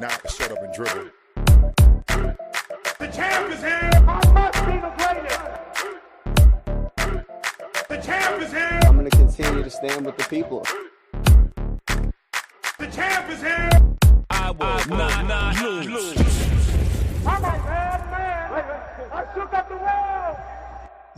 not shut up and dribble. The champ is here. I must be the greatest. The champ is here. I'm going to continue to stand with the people. The champ is here. I will not lose. I'm a bad man. I shook up the world.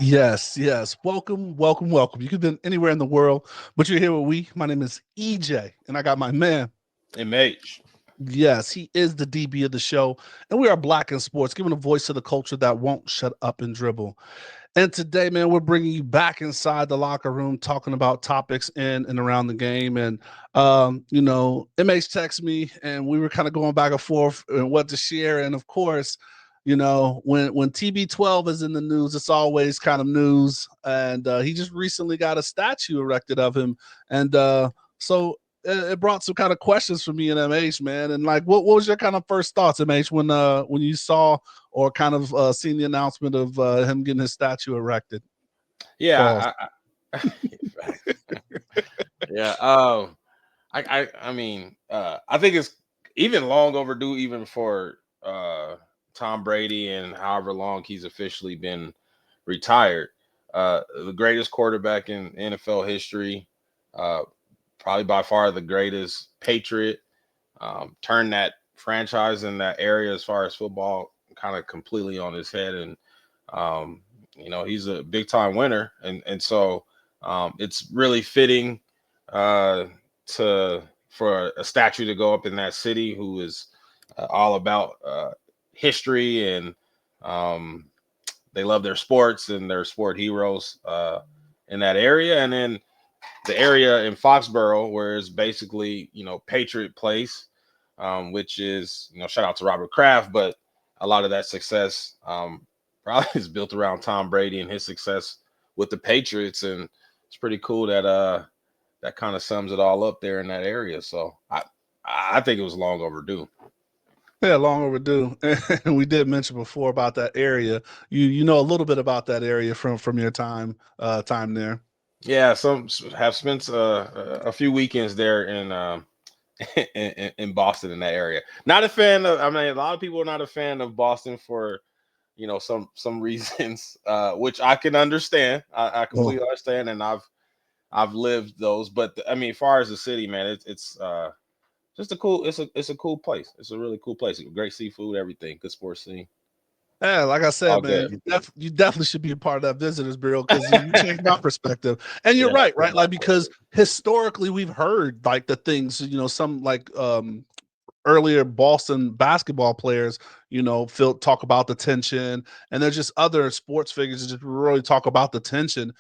Yes. Welcome. You could have been anywhere in the world, but you're here with we. My name is EJ, and I got my man. MH. Yes, he is the DB of the show, and we are Black in Sports, giving a voice to the culture that won't shut up and dribble. And today, man, we're bringing you back inside the locker room, talking about topics in and around the game. And, MH texted me, and we were kind of going back and forth and what to share. And, of course, when TB12 is in the news, it's always kind of news. And he just recently got a statue erected of him. And so it brought some kind of questions for me and MH, man. And like, what was your kind of first thoughts, MH, when you saw or kind of seen the announcement of him getting his statue erected? Yeah, yeah. I mean, I think it's even long overdue, even for Tom Brady and however long he's officially been retired. The greatest quarterback in NFL history. Probably by far the greatest Patriot, turned that franchise in that area as far as football kind of completely on his head. And, he's a big time winner. And so it's really fitting for a statue to go up in that city who is all about history and they love their sports and their sport heroes in that area. And then the area in Foxborough, where it's basically, Patriot Place, which is, shout out to Robert Kraft, but a lot of that success probably is built around Tom Brady and his success with the Patriots. And it's pretty cool that that kind of sums it all up there in that area. So I think it was long overdue. Yeah, long overdue. And we did mention before about that area. You know a little bit about that area from your time there. Yeah, some have spent a few weekends there in Boston in that area. Not a fan of. I mean, a lot of people are not a fan of Boston for some reasons, which I can understand. I completely understand, and I've lived those. But I mean, as far as the city, man, it's just a cool. It's a cool place. It's a really cool place. Great seafood, everything. Good sports scene. Yeah, like I said, man, you definitely should be a part of that visitors bureau because you changed my perspective. And you're right? Like, because historically we've heard like the things, some like earlier Boston basketball players, talk about the tension, and there's just other sports figures that just really talk about the tension,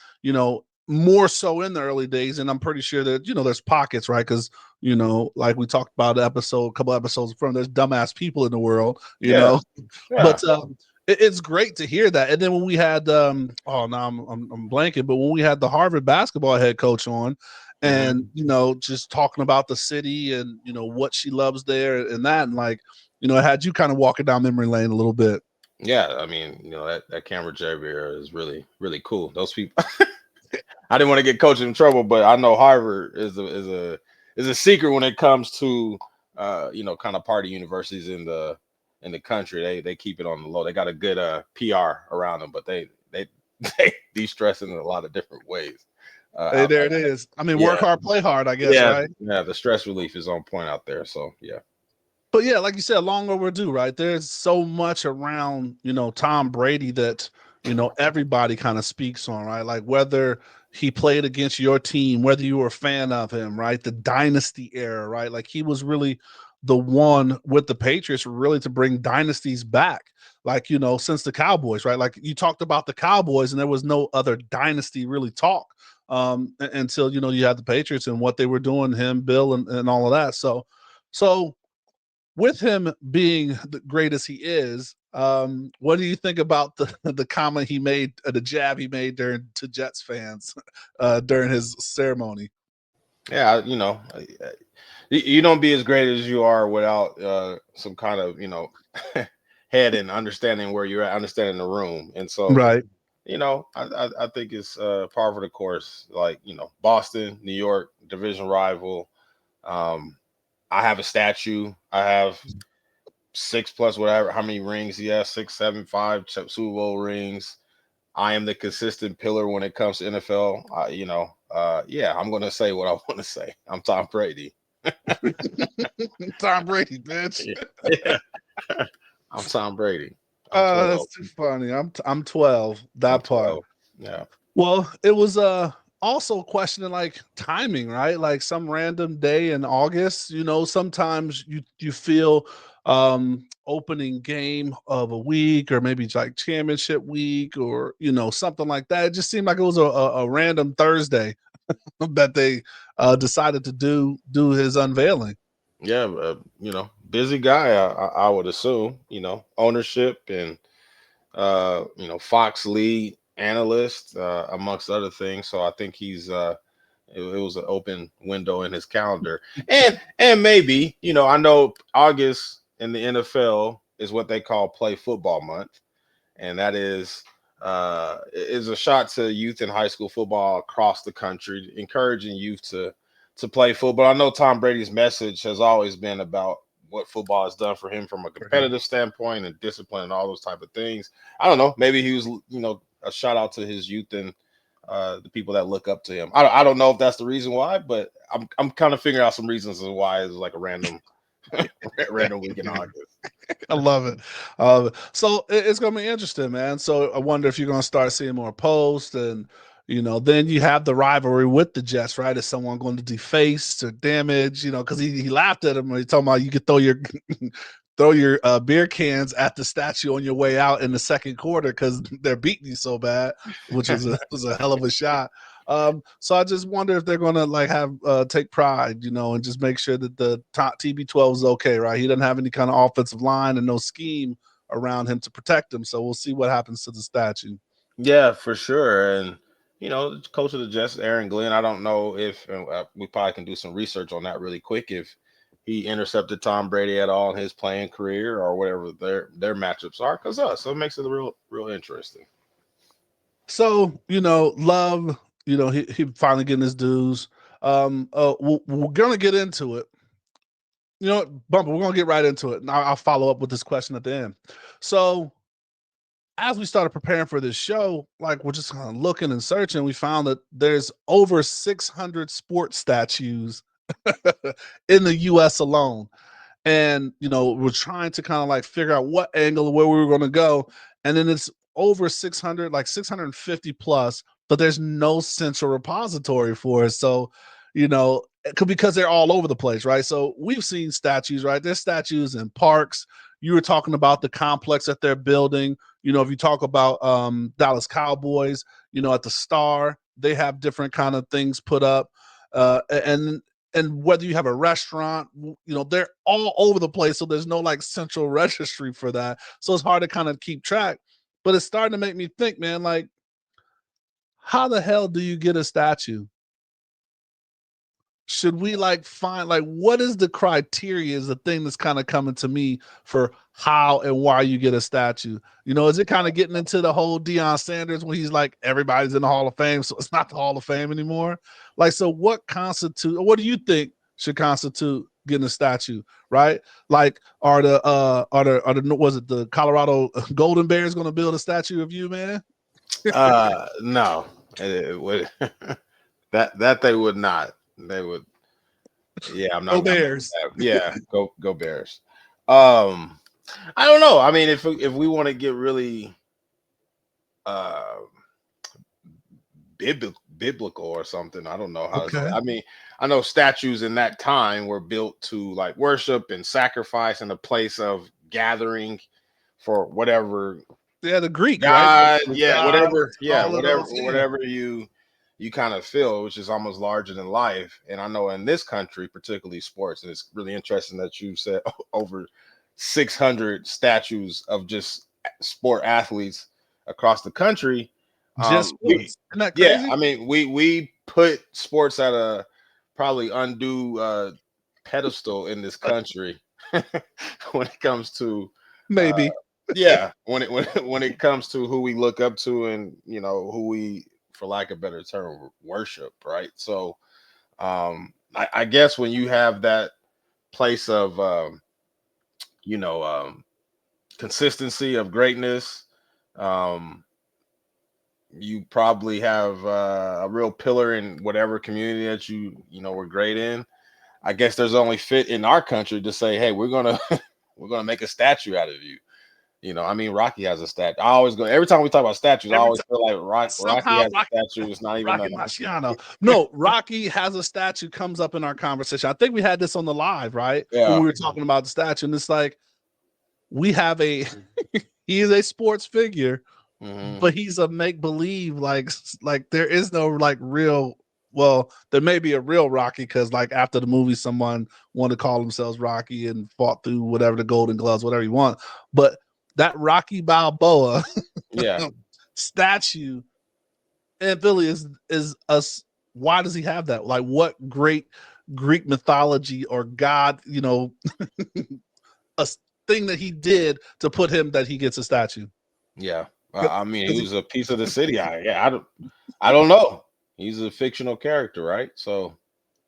more so in the early days. And I'm pretty sure that, there's pockets, right? Because, like we talked about a couple episodes from, there's dumbass people in the world, know. Yeah. But it's great to hear that. And then when we had I'm blanking, but when we had the Harvard basketball head coach on, and just talking about the city and what she loves there and that, and like it had you kind of walking down memory lane a little bit. Yeah, I mean, that Camera Jerry era is really, really cool. Those people. I didn't want to get coach in trouble, but I know Harvard is a secret when it comes to kind of party universities in the country. They keep it on the low. They got a good PR around them, but they de-stress in a lot of different ways. Hey, there it is. I mean, work hard, play hard, I guess, right? Yeah, the stress relief is on point out there. So yeah. But yeah, like you said, long overdue, right? There's so much around, Tom Brady that, everybody kind of speaks on, right? Like whether he played against your team, whether you were a fan of him, right? The dynasty era, right? Like he was really the one with the Patriots really to bring dynasties back. Like, since the Cowboys, right? Like you talked about the Cowboys and there was no other dynasty really talk until, you had the Patriots and what they were doing, him, Bill, and all of that. So with him being the great as he is, what do you think about the comment he made, the jab he made to Jets fans during his ceremony? Yeah, you don't be as great as you are without some kind of head and understanding where you're at, understanding the room, and so right. I think it's par for the course. Like Boston, New York, division rival. I have a statue. I have 6+ whatever, how many rings he has, 6, 7, 5 Super Bowl rings. I am the consistent pillar when it comes to NFL. Yeah, I'm gonna say what I want to say. I'm Tom Brady. Tom Brady, bitch. Yeah. I'm Tom Brady. I'm 12. That's too funny. I'm 12. That I'm part. 12. Yeah. Well, it was also questioning like timing, right? Like some random day in August, sometimes you feel opening game of a week or maybe like championship week or something like that. It just seemed like it was a random Thursday that they decided to do his unveiling. Yeah, busy guy, I would assume, ownership and Fox lead analyst, amongst other things. So I think it was an open window in his calendar. And maybe, I know August in the NFL is what they call play football month. And that is a shot to youth and high school football across the country, encouraging youth to play football. I know Tom Brady's message has always been about what football has done for him from a competitive standpoint and discipline and all those type of things. I don't know. Maybe he was, a shout out to his youth and the people that look up to him. I don't know if that's the reason why, but I'm kind of figuring out some reasons as why it's like a random week in August. I love it. So it's going to be interesting, man. So I wonder if you're going to start seeing more posts and, then you have the rivalry with the Jets, right? Is someone going to deface or damage, because he laughed at him when he talking about you could throw your beer cans at the statue on your way out in the second quarter because they're beating you so bad, which was a hell of a shot. So I just wonder if they're gonna like have take pride, and just make sure that the top TB12 is okay, right? He doesn't have any kind of offensive line and no scheme around him to protect him. So we'll see what happens to the statue. Yeah, for sure. And coach of the Jets, Aaron Glenn. I don't know if we probably can do some research on that really quick. If he intercepted Tom Brady at all in his playing career or whatever their matchups are, so it makes it real interesting. So Love, he finally getting his dues. We're gonna get into it. You know what, Bumper, we're gonna get right into it. And I'll follow up with this question at the end. So as we started preparing for this show, like we're just kind of looking and searching, we found that there's over 600 sports statues in the US alone. And we're trying to kind of like figure out what angle where we were going to go. And then it's over 600, like 650 plus, but there's no central repository for it. So, because they're all over the place, right? So we've seen statues, right? There's statues in parks. You were talking about the complex that they're building. If you talk about Dallas Cowboys, at the Star, they have different kind of things put up. And whether you have a restaurant, they're all over the place. So there's no like central registry for that. So it's hard to kind of keep track. But it's starting to make me think, man, like, how the hell do you get a statue? Should we like find like what is the criteria is the thing that's kind of coming to me for how and why you get a statue? Is it kind of getting into the whole Deion Sanders when he's like everybody's in the Hall of Fame, so it's not the Hall of Fame anymore? Like, so what do you think should constitute getting a statue, right? Like, are the was it the Colorado Golden Bears gonna build a statue of you, man? No. It would that they would not. They would. Yeah, I'm not. Go Bears. Yeah, go Bears. I don't know. I mean, if we want to get really biblical or something, I don't know how. Okay. I mean, I know statues in that time were built to like worship and sacrifice and a place of gathering for whatever. Yeah, the Greek, God, right? yeah, God, whatever you kind of feel, which is almost larger than life. And I know in this country, particularly sports, and it's really interesting that you said over 600 statues of just sport athletes across the country. Just sports. Isn't that crazy? Yeah, I mean, we put sports at a probably undue pedestal in this country when it comes to maybe. Yeah, when it comes to who we look up to and who we, for lack of a better term, worship, right? So I guess when you have that place of consistency of greatness. You probably have a real pillar in whatever community that you were great in. I guess there's only fit in our country to say, hey, we're gonna make a statue out of you. I mean, Rocky has a statue. I always go every time we talk about statues. I always feel like Rocky has a statue. It's not even Rocky Marciano. No, Rocky has a statue. Comes up in our conversation. I think we had this on the live, right? Yeah. When we were talking about the statue, and it's like we have he is a sports figure, but he's a make believe. Like there is no like real. Well, there may be a real Rocky because like after the movie, someone wanted to call themselves Rocky and fought through whatever the Golden Gloves, whatever you want, but. That Rocky Balboa statue and Philly is us. Why does he have that? Like what great Greek mythology or God, a thing that he did to put him that he gets a statue? Yeah. I mean, he was a piece of the city. I don't know. He's a fictional character, right? So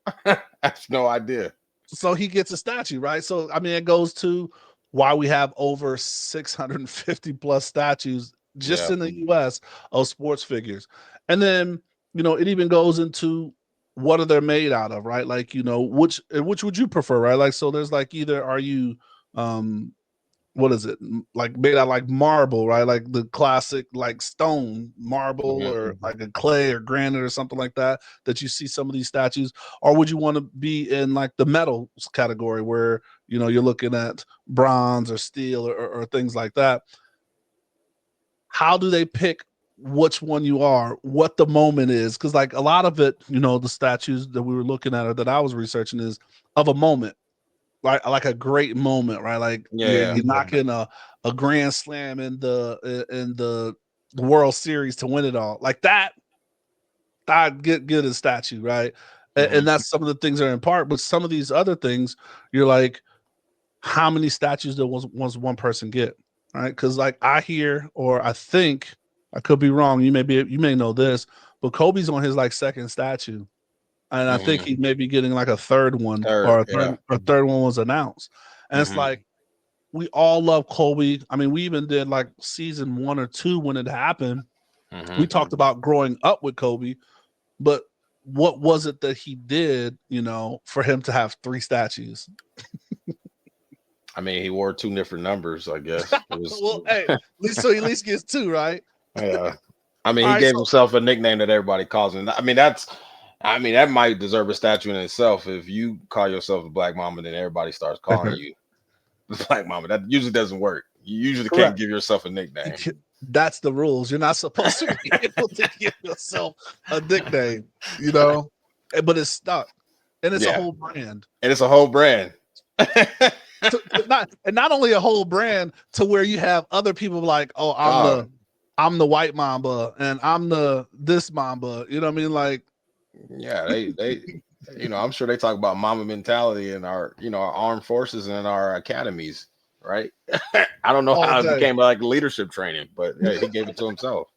I have no idea. So he gets a statue, right? So I mean, it goes to why we have over 650 plus statues just in the US of sports figures. And then, it even goes into what are they made out of, right? Like, which would you prefer, right? Like, so there's like either are you what is it? Like made out like marble, right? Like the classic like stone marble or like a clay or granite or something like that you see some of these statues, or would you want to be in like the metals category where you're looking at bronze or steel or things like that? How do they pick which one you are, what the moment is? Because like a lot of it, the statues that we were looking at or that I was researching is of a moment. Like a great moment, right? Like you're knocking a grand slam in the World Series to win it all. Like that, I'd get a statue, right? And that's some of the things that are in part, but some of these other things, you're like, how many statues does one person get, right? Because like I hear, or I think, I could be wrong. You may know this, but Kobe's on his like second statue. And I think he may be getting like a third one, or a third one was announced. And it's like, we all love Kobe. I mean, we even did like season 1 or 2 when it happened. We talked about growing up with Kobe, but what was it that he did, for him to have 3 statues? I mean, he wore 2 different numbers, I guess. Well, hey, at least gets 2, right? Yeah. I mean, he gave himself a nickname that everybody calls him. I mean, that might deserve a statue in itself. If you call yourself a Black Mamba, then everybody starts calling you the Black Mamba. That usually doesn't work. You usually can't give yourself a nickname. That's the rules. You're not supposed to be able to give yourself a nickname, but it's stuck. And it's a whole brand. And it's a whole brand. not only a whole brand to where you have other people like, oh, I'm the white Mamba and I'm the this Mamba. You know what I mean? Like, yeah, they I'm sure they talk about Mamba mentality in our our armed forces and in our academies, right? I don't know how it became like leadership training, but yeah, he gave it to himself.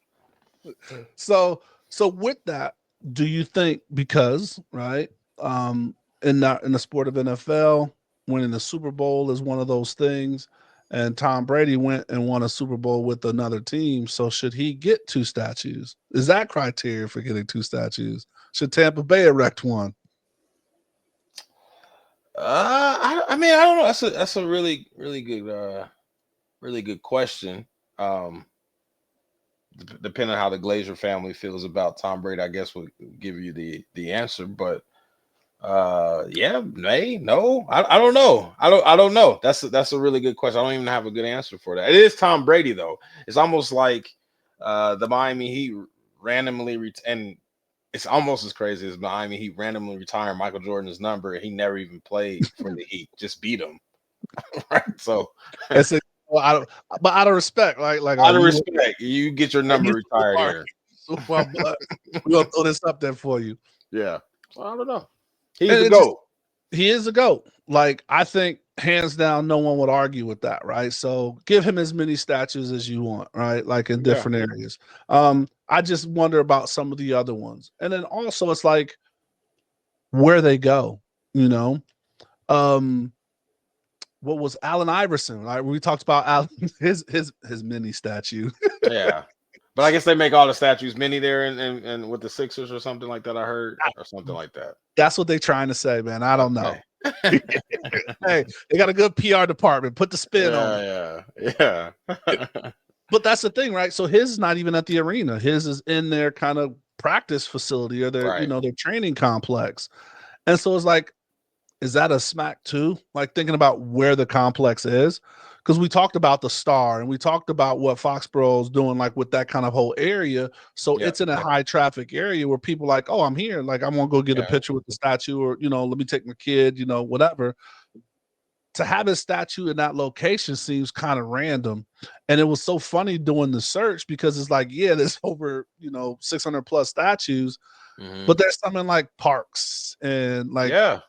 So with that, do you think because right in the sport of NFL, winning the Super Bowl is one of those things, and Tom Brady went and won a Super Bowl with another team, so should he get 2 statues? Is that criteria for getting 2 statues? Should Tampa Bay erect one? I mean, I don't know. That's a really good question. Depending on how the Glazer family feels about Tom Brady, I guess will give you the answer. But yeah, no, I don't know. I don't know. That's a really good question. I don't even have a good answer for that. It is Tom Brady though. It's almost like the Miami Heat randomly and it's almost as crazy as Miami Heat randomly retiring Michael Jordan's number, and he never even played for the Heat, just beat him. Right. So but out of respect, like out of respect, you get your number retired here. Well, we'll throw this up there for you. Yeah. Well, I don't know. He's the GOAT. He is a GOAT. Like, I think hands down, no one would argue with that, right? So give him as many statues as you want, right? Like in different areas. I just wonder about some of the other ones. And then also it's like where they go, Where what was Allen Iverson? Like we talked about Allen, his mini statue. Yeah. But I guess they make all the statues mini there and with the Sixers or something like that. I heard or something like that. That's what they're trying to say, man. I don't know. Hey, they got a good PR department. Put the spin on it. Yeah. But that's the thing, right? So his is not even at the arena. His is in their kind of practice facility or their, their training complex. And so it's like, is that a smack too? Like thinking about where the complex is. Because we talked about the Star and we talked about what Foxborough is doing, like with that kind of whole area. So it's in a high traffic area where people like, oh, I'm here. Like, I want to go get a picture with the statue or, let me take my kid, whatever. To have a statue in that location seems kind of random. And it was so funny doing the search because it's like, there's over, 600 plus statues, but there's something like parks and like,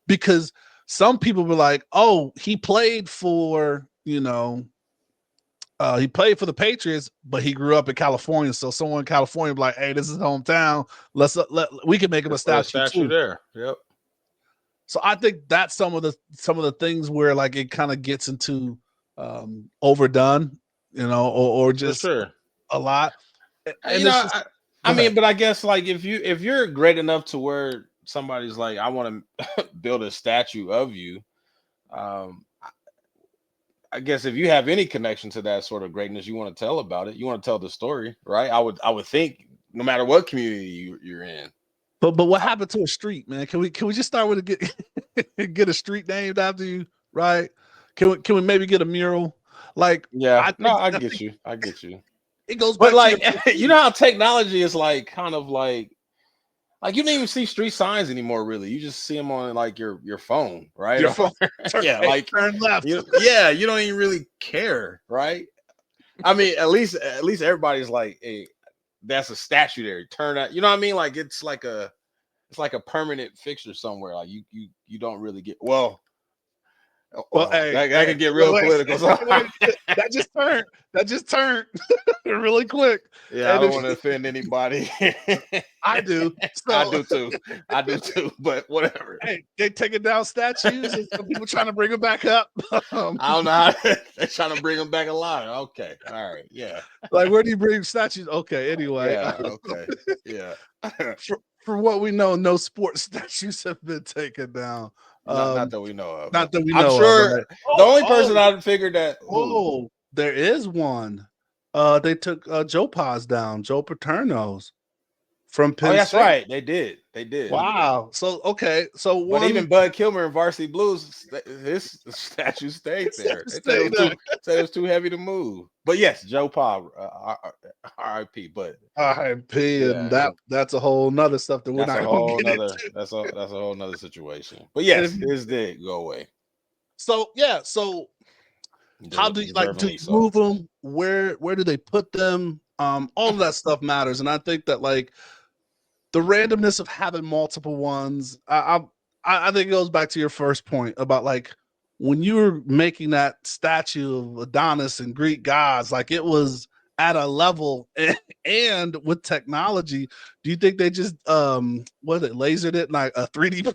because some people were like, oh, he played for, he played for the Patriots, but he grew up in California. So someone in California be like, hey, this is hometown. We can make him a statue too. There. Yep. So I think that's some of the things where like it kind of gets into overdone, or just a lot. And I mean, but I guess like if you're great enough to where somebody's like, I want to build a statue of you, I guess if you have any connection to that sort of greatness, you want to tell about it. You want to tell the story, right? I would think no matter what community you're in. But what happened to a street, man? Can we just start with get a street named after you, right? Can we maybe get a mural? Like, I get you. It goes back, but like you know how technology is like kind of like you don't even see street signs anymore. Really, you just see them on like your phone, right? Your phone. Like turn left. You don't even really care, right? I mean, at least everybody's like, hey, that's a statue there. Turn out, you know what I mean? Like it's like a permanent fixture somewhere. Like you don't really get hey, that can get real political. That just turned really quick. Yeah, I don't want to offend anybody. I do. So. I do too. But whatever. Hey, they taking down statues and some people trying to bring them back up. I don't know how they're trying to bring them back alive. Okay, all right, yeah. Like, where do you bring statues? Okay, anyway. Yeah, okay, yeah. For what we know, no sports statues have been taken down. Not that we know of. Not that we know. I'm sure of, the only person I figured that. There is one. They took Joe Paz down, Joe Paterno's from Penn that's State. right. They did. Wow. So okay. So but even Bud Kilmer in Varsity Blues, his statue stayed there. They said it was too heavy to move. But yes, Joe Paz, R.I.P. But R.I.P. And that's a whole nother stuff that we're not going to get into. That's a whole nother situation. But yes, his did go away. So how do you move them? Where do they put them? All of that stuff matters, and I think that like the randomness of having multiple ones, I think it goes back to your first point about like when you were making that statue of Adonis and Greek gods, like it was at a level, and with technology, do you think they just lasered it, like a 3D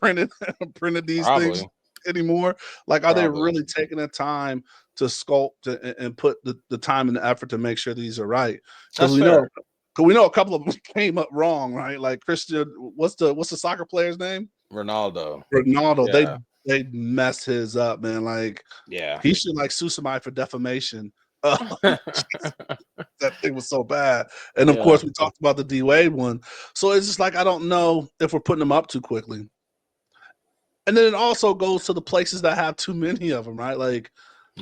printed these things anymore? Like, are they really taking the time to sculpt and put the time and the effort to make sure these are right? Because we know a couple of them came up wrong, right? Like Christian, what's the soccer player's name? Ronaldo. Yeah. They messed his up, man. Like, he should like sue somebody for defamation. That thing was so bad. And of course, we talked about the D-Wade one. So it's just like, I don't know if we're putting them up too quickly. And then it also goes to the places that have too many of them, right? Like,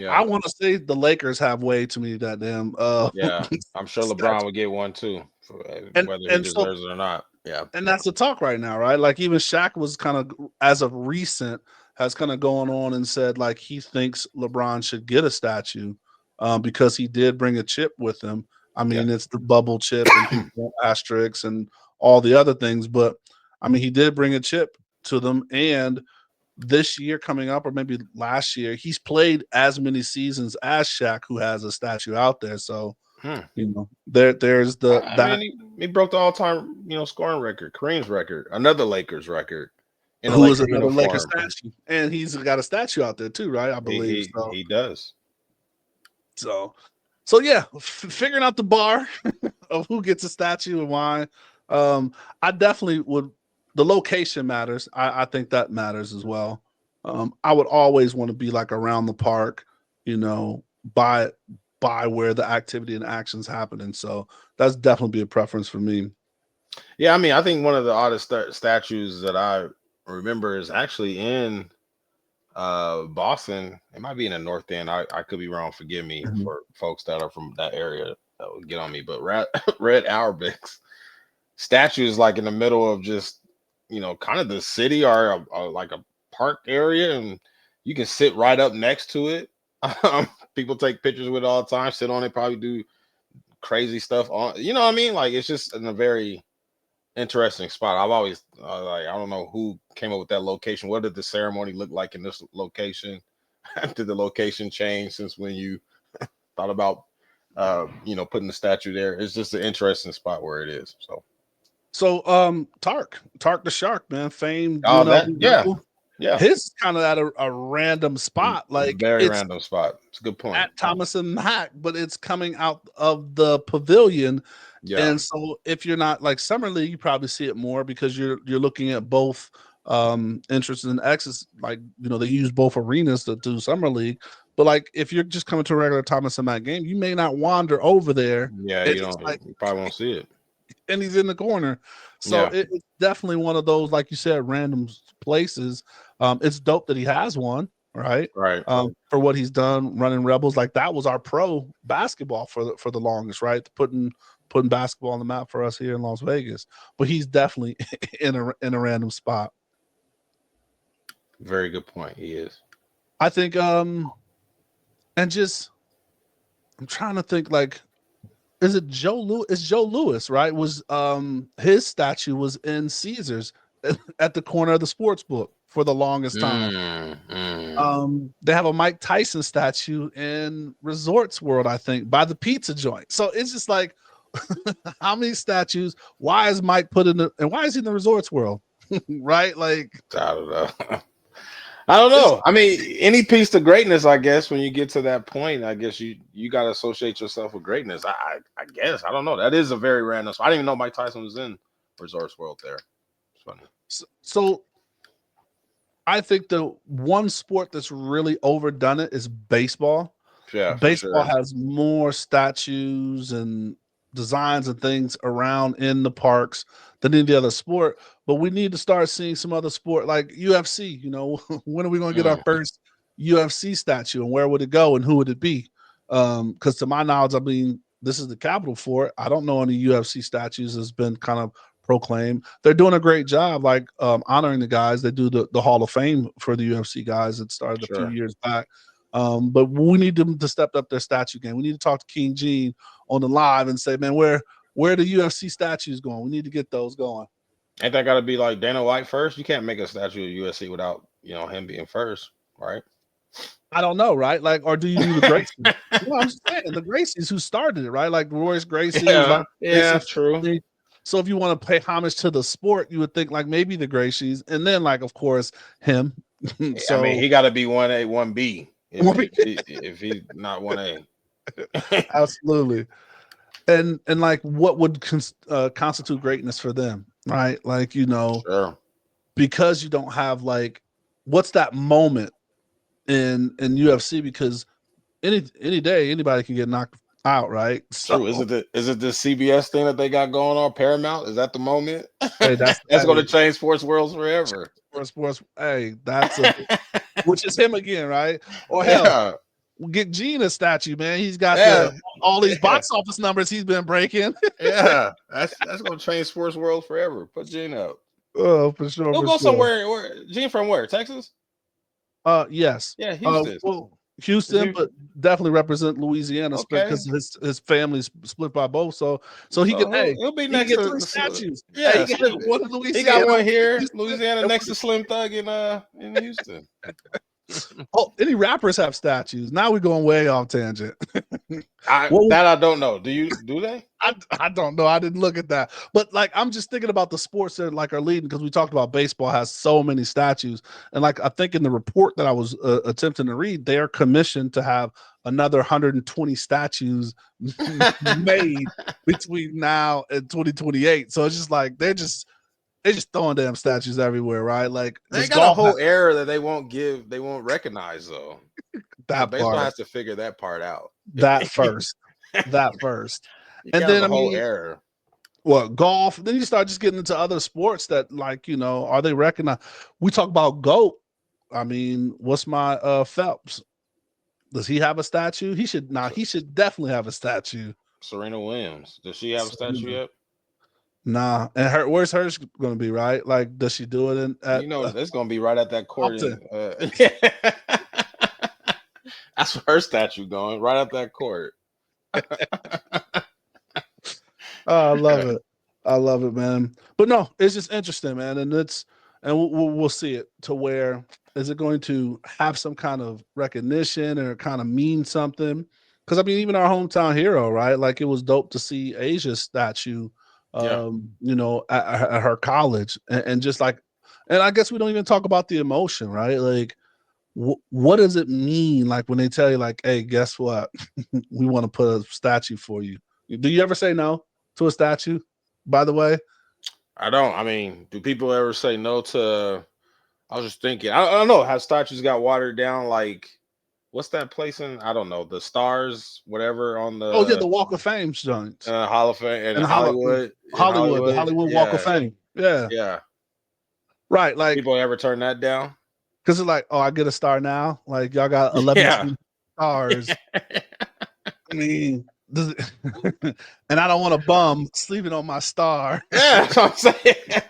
I want to say the Lakers have way too many goddamn. I'm sure LeBron would get one too, whether he deserves it or not. Yeah, and that's the talk right now, right? Like even Shaq was kind of, as of recent, has kind of gone on and said like he thinks LeBron should get a statue because he did bring a chip with him. I mean, it's the bubble chip and asterisks and all the other things, but I mean, he did bring a chip to them, and this year coming up, or maybe last year, he's played as many seasons as Shaq, who has a statue out there. So, there's he broke the all-time, scoring record, Kareem's record, another Lakers record, in a who is Laker another Laker uniform. statue, and he's got a statue out there too, right? I believe so. He does. So yeah, figuring out the bar of who gets a statue and why. I definitely would. The location matters. I think that matters as well. I would always want to be like around the park, by where the activity and action's happening. So that's definitely be a preference for me. Yeah, I mean, I think one of the oddest statues that I remember is actually in Boston. It might be in the North End. I could be wrong. Forgive me for folks that are from that area that would get on me. But Red Auerbach's statue is like in the middle of just kind of the city or like a park area, and you can sit right up next to it. People take pictures with it all the time, sit on it, probably do crazy stuff on. You know what I mean? Like it's just in a very interesting spot. I've always I don't know who came up with that location. What did the ceremony look like in this location? Did the location change since when you thought about putting the statue there? It's just an interesting spot where it is. So Tark the Shark, man, famed. Yeah. His kind of at a random spot, like very random spot. It's a good point. At Thomas and Mack, but it's coming out of the pavilion. Yeah. And so if you're not like Summer League, you probably see it more because you're looking at both entrances and exits. Like, they use both arenas to do Summer League. But like if you're just coming to a regular Thomas and Mack game, you may not wander over there. Yeah, you probably won't see it. And he's in the corner. So it's definitely one of those, like you said, random places. It's dope that he has one, right? Right. For what he's done running Rebels. Like that was our pro basketball for the longest, right? Putting basketball on the map for us here in Las Vegas. But he's definitely in a random spot. Very good point. He is. I think I'm trying to think, like, is it Joe Lewis? It's Joe Lewis, right? Was his statue was in Caesars at the corner of the sports book for the longest time. They have a Mike Tyson statue in Resorts World, I think, by the pizza joint. So it's just like, how many statues? Why is Mike put in and why is he in the Resorts World? Right? Like, I don't know. I mean, any piece to greatness, I guess, when you get to that point, I guess you got to associate yourself with greatness. I guess. I don't know. That is a very random. I didn't even know Mike Tyson was in Resorts World there. It's funny. So I think the one sport that's really overdone it is baseball. Yeah, baseball has more statues and designs and things around in the parks than any other sport, but we need to start seeing some other sport like UFC. When are we going to get our first UFC statue, and where would it go, and who would it be? Because to my knowledge, I mean, this is the capital for it. I don't know any UFC statues has been kind of proclaimed. They're doing a great job, like honoring the guys. They do the Hall of Fame for the UFC guys that started a few years back. But we need them to step up their statue game. We need to talk to King Gene on the live and say, man, where the UFC statues going? We need to get those going. Ain't that got to be like Dana White first? You can't make a statue of UFC without him being first, right? I don't know, right? Like, or do you do the Gracies? I'm just saying the Gracies who started it, right? Like Royce Gracie. Yeah, true. So if you want to pay homage to the sport, you would think like maybe the Gracies, and then like of course him. So I mean, he got to be 1A, 1B. If he's not 1A. Absolutely. And like what would constitute greatness for them, right? Like, sure. Because you don't have like, what's that moment in UFC? Because any day anybody can get knocked out, right? So true. Is it the CBS thing that they got going on? Paramount? Is that the moment? Hey, that's going to change sports worlds forever. Sports. Hey, which is him again, right? Or hell, get Gene a statue, man. He's got all these box office numbers he's been breaking. That's going to change sports world forever. Put Gene up. Oh, for sure. He'll go somewhere. Gene from where? Texas? Yes. Yeah, Houston. Houston, but definitely represent Louisiana because his family's split by both. So he'll be next to the statues. Yeah, he got one in Louisiana. He got one here, Louisiana, next to Slim Thug in Houston. Oh, any rappers have statues. Now we're going way off tangent. I don't know. Do they? I don't know. I didn't look at that. But like I'm just thinking about the sports that like are leading because we talked about baseball has so many statues. And like I think in the report that I was attempting to read, they're commissioned to have another 120 statues made between now and 2028. So it's just like they're just throwing damn statues everywhere, right? Like they got a whole era that they won't recognize though. That baseball part has to figure that part out. That first. And then the whole era. Well, golf. Then you start just getting into other sports that, like, you know, are they recognized? We talk about GOAT. I mean, what's my Phelps? Does he have a statue? He should He should definitely have a statue. Serena Williams. Does she have a statue yet? Nah. And where's hers going to be? Right? Like, does she do it it's going to be right at that court. That's where her statue going, right at that court. I love it, man. But no, it's just interesting, man. And we'll see it to where is it going to have some kind of recognition or kind of mean something? Because I mean, even our hometown hero, right? Like it was dope to see Asia's statue, you know, at her college, and just like, and I guess we don't even talk about the emotion, right? Like, what does it mean? Like when they tell you, like, hey, guess what? We want to put a statue for you. Do you ever say no to a statue, by the way? I don't. I mean, do people ever say no to? I was just thinking. I don't know how statues got watered down. Like, what's that place in? I don't know. The Stars, whatever on the. Oh yeah, the Walk of Fame joint. Hall of Fame and Hollywood. The Hollywood Walk of Fame. Yeah. Yeah. Right. Like people ever turn that down? Because it's like, oh, I get a star now. Like y'all got 11 stars. I mean. And I don't want a bum sleeping on my star. Yeah, that's what I'm saying.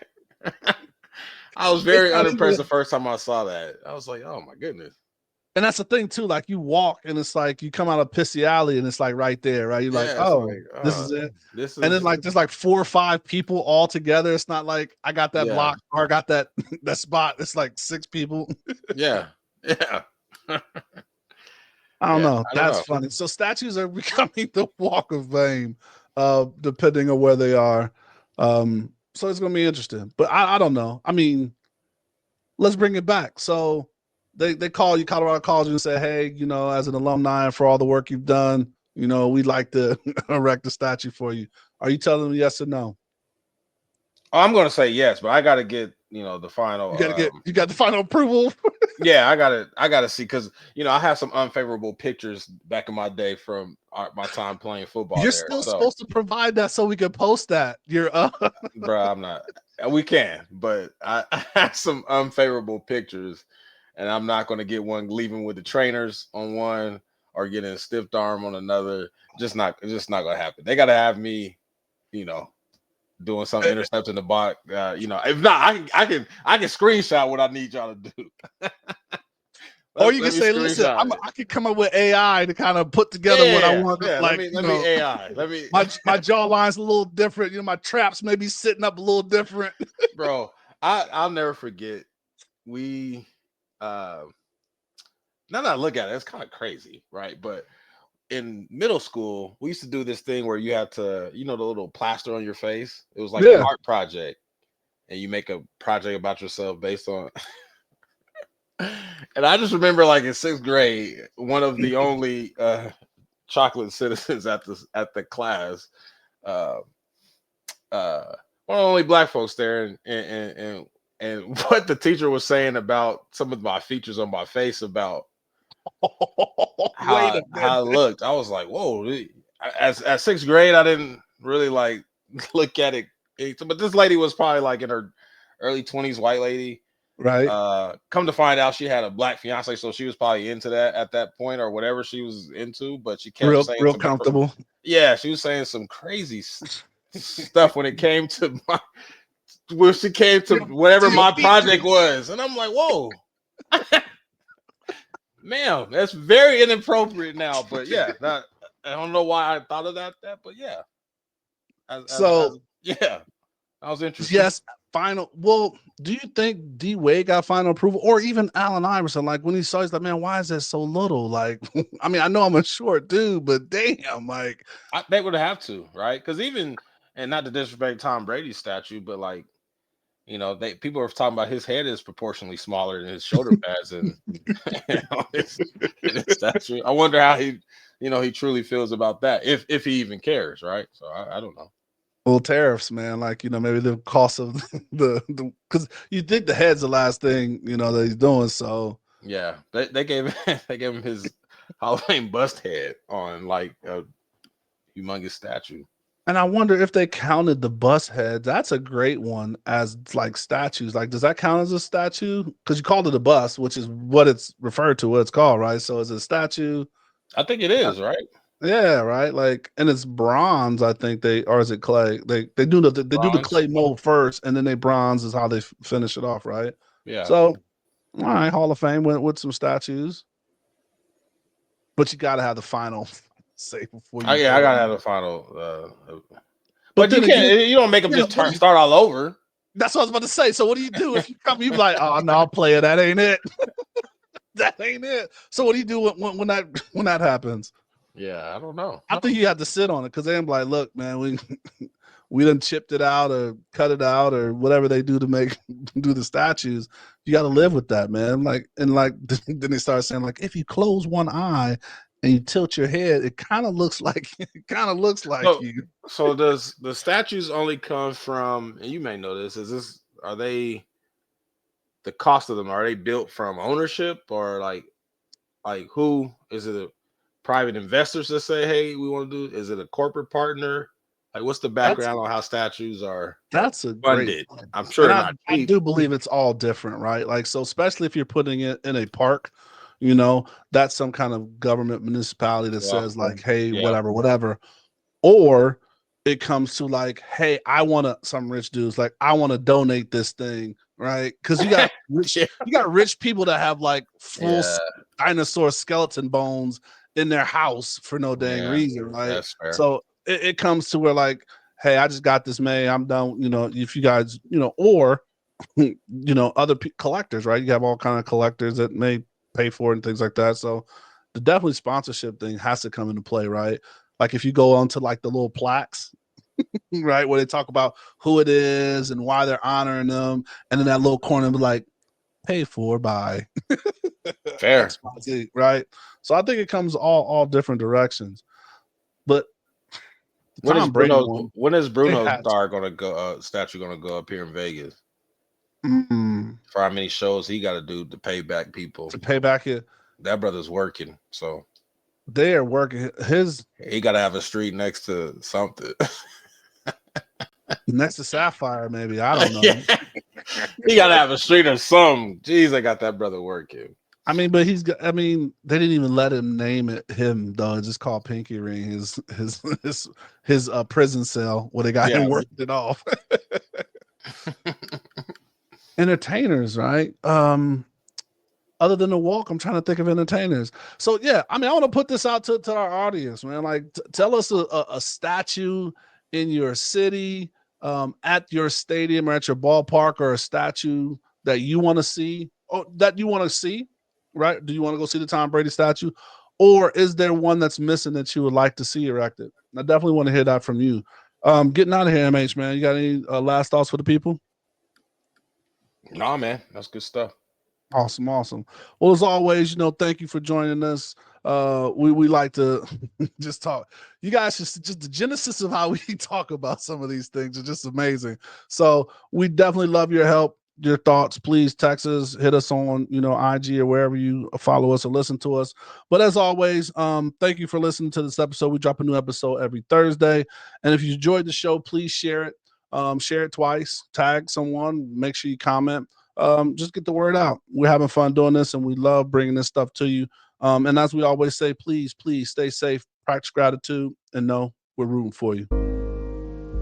I was very unimpressed the first time I saw that. I was like, oh my goodness. And that's the thing too. Like you walk and it's like you come out of Pissy Alley and it's like right there, right? You're like, oh, this is it. And then like there's like 4 or 5 people all together. It's not like I got that block or I got that spot. It's like 6 people. Yeah. I don't know. That's funny. So statues are becoming the Walk of Fame, depending on where they are. So it's gonna be interesting. But I don't know. I mean, let's bring it back. So they call you, Colorado calls you and say, hey, you know, as an alumni and for all the work you've done, you know, we'd like to erect a statue for you. Are you telling them yes or no? Oh, I'm gonna say yes, but I gotta get, you know, the final. You got the final approval. Yeah, I gotta see, because you know I have some unfavorable pictures back in my day from my time playing football. You're still supposed to provide that so we can post that. You're bro, I'm not. We can, but I have some unfavorable pictures, and I'm not gonna get one leaving with the trainers on one or getting a stiff arm on another. Just not gonna happen. They gotta have me, you know, doing some intercept in the box. You know, if not, I can screenshot what I need y'all to do. Or you can say, listen, I can come up with AI to kind of put together what I want. Yeah, like, let me AI. Let me my jawline's a little different. You know, my traps may be sitting up a little different. Bro, I'll never forget. We now that I look at it, it's kind of crazy, right? But in middle school, we used to do this thing where you had to, you know, the little plaster on your face. It was like an art project, and you make a project about yourself based on. And I just remember, like in 6th grade, one of the only chocolate citizens at the class, one of the only black folks there, and what the teacher was saying about some of my features on my face about. How I looked, I was like, "Whoa!" At 6th grade, I didn't really like look at it. But this lady was probably like in her early 20s, white lady, right? Come to find out, she had a black fiance, so she was probably into that at that point or whatever she was into. But she kept saying real comfortable. Yeah, she was saying some crazy stuff when it came to whatever my project was, and I'm like, "Whoa." Ma'am, that's very inappropriate now, but yeah, I don't know why I thought of that, but yeah. That was interesting. Yes, final. Well, do you think D Wade got final approval, or even Allen Iverson? Like when he saw, he's like, man, why is that so little? Like, I mean, I know I'm a short dude, but damn, like They would have to, right? Because even, and not to disrespect Tom Brady's statue, but like, you know, people are talking about his head is proportionally smaller than his shoulder pads and his statue. I wonder how he truly feels about that, if he even cares, right? So I don't know. Well, tariffs, man. Like, you know, maybe the cost of the because you think the head's the last thing, you know, that he's doing. So yeah, they gave him his Hall of Fame bust head on like a humongous statue. And I wonder if they counted the bust heads. That's a great one as like statues. Like, does that count as a statue? Because you called it a bust, which is what it's referred to, what it's called, right? So is it a statue? I think it is, right? Yeah, right. Like, and it's bronze, I think or is it clay? They do the clay mold first, and then they bronze is how they finish it off, right? Yeah. So, all right, Hall of Fame went with some statues, but you got to have the final say before you. I gotta have the final. But you can't. You don't make them just start all over. That's what I was about to say. So what do you do if you come? You be like, oh no, I'll play it. That ain't it. That ain't it. So what do you do when that happens? Yeah, I don't know. I think you have to sit on it because they're like, look, man, we done chipped it out or cut it out or whatever they do to do the statues. You got to live with that, man. Like, and like then they start saying like, if you close one eye and you tilt your head, it kind of looks like you. So does the statues only come from? And you may know this. Are they the cost of them? Are they built from ownership or like who is it? Private investors that say, hey, we want to do? Is it a corporate partner? Like, what's the background on how statues are funded? I'm sure I do believe it's all different, right? Like, so especially if you're putting it in a park, you know, that's some kind of government municipality that says like, hey, whatever. Or it comes to like, hey, some rich dudes like, I want to donate this thing, right? Because you got rich people that have like full dinosaur skeleton bones in their house for no dang reason, right? That's fair. So it comes to where like, hey, I just got this made. I'm done. You know, if you guys, you know, or you know, other collectors, right? You have all kind of collectors that may pay for it and things like that. So the definitely sponsorship thing has to come into play, right? Like if you go onto like the little plaques, right, where they talk about who it is and why they're honoring them, and then that little corner be like, paid for by fair, right? So I think it comes all different directions. But when is Bruno's star gonna go? Statue gonna go up here in Vegas? For how many shows he got to do to pay back people? To pay back it, that brother's working, so they are working. He got to have a street next to something. Next to Sapphire, maybe. I don't know. He got to have a street or something. Jeez, I got that brother working. I mean, but they didn't even let him name it him though. It's just called Pinky Ring. His prison cell where they got him worked it off. Entertainers, right? Other than the walk, I'm trying to think of entertainers. So yeah, I mean, I want to put this out to our audience, man. Like, tell us a statue in your city, at your stadium or at your ballpark, or a statue that you want to see, right? Do you want to go see the Tom Brady statue, or is there one that's missing that you would like to see erected? I definitely want to hear that from you. Getting out of here, MH, man. You got any last thoughts for the people? Nah, man, that's good stuff. Awesome. Well, as always, you know, thank you for joining us. We like to just talk. You guys just the genesis of how we talk about some of these things is just amazing. So we definitely love your help, your thoughts. Please text us, hit us on, you know, IG or wherever you follow us or listen to us. But as always, thank you for listening to this episode. We drop a new episode every Thursday. And if you enjoyed the show, please share it. Share it twice, tag someone, make sure you comment. Just get the word out. We're having fun doing this, and we love bringing this stuff to you. And as we always say, please stay safe, practice gratitude, and know we're rooting for you.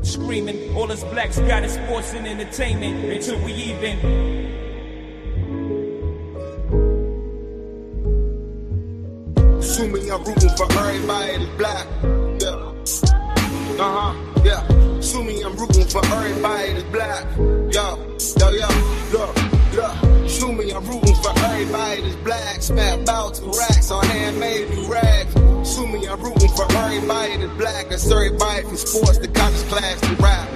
Screaming, all us blacks got is sports and entertainment until we even. Assuming I'm rooting for everybody that's black. Yeah. Yeah. Assuming I'm rooting for everybody that's black. Look, shoot me, I'm rooting for everybody that's black. Spent about 2 racks on handmade new rags. Shoot me, I'm rooting for everybody that's black. That's everybody from sports to college class to rap.